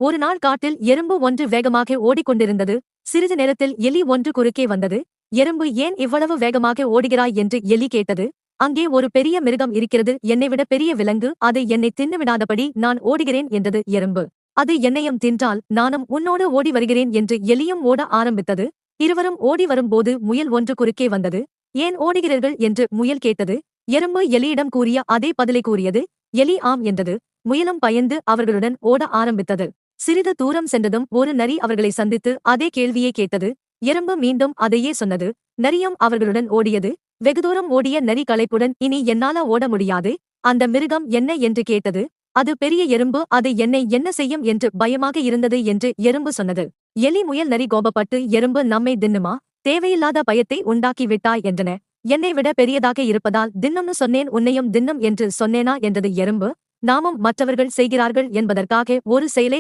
ஒரு நாள் காட்டில் எறும்பு ஒன்று வேகமாக ஓடிக்கொண்டிருந்தது. சிறிது நேரத்தில் எலி ஒன்று குறுக்கே வந்தது. எறும்பு ஏன் இவ்வளவு வேகமாக ஓடுகிறாய் என்று எலி கேட்டது. அங்கே ஒரு பெரிய மிருகம் இருக்கிறது, என்னைவிட பெரிய விலங்கு, அதை என்னை தின்னுவிடாதபடி நான் ஓடுகிறேன் என்றது எறும்பு. அது என்னையும் தின்றால் நானும் உன்னோடு ஓடி வருகிறேன் என்று எலியும் ஓட ஆரம்பித்தது. இருவரும் ஓடி வரும்போது முயல் ஒன்று குறுக்கே வந்தது. ஏன் ஓடுகிறீர்கள் என்று முயல் கேட்டது. எறும்பு எலியிடம் கூறிய அதே பதிலை கூறியது. எலி ஆம் என்றது. முயலும் பயந்து அவர்களுடன் ஓட ஆரம்பித்தது. சிறிது தூரம் சென்றதும் ஒரு நரி அவர்களை சந்தித்து அதே கேள்வியை கேட்டது. எறும்பு மீண்டும் அதையே சொன்னது. நரியும் அவர்களுடன் ஓடியது. வெகு தூரம் ஓடிய நரி களைப்புடன் இனி என்னால ஓட முடியாது. அந்த மிருகம் என்ன என்று கேட்டது. அது பெரிய எறும்பு, அது என்னை என்ன செய்யும் என்று பயமாக இருந்தது என்று எறும்பு சொன்னது. எலி முயல் நரி கோபப்பட்டு எறும்பு நம்மை தின்னுமா, தேவையில்லாத பயத்தை உண்டாக்கி விட்டாய் என்றன. என்னை விட பெரியதாக இருப்பதால் தின்னும்னு சொன்னேன், உன்னையும் தின்னும் என்று சொன்னேனா என்றது எறும்பு. நாமும் மற்றவர்கள் செய்கிறார்கள் என்பதற்காக ஒரு செயலை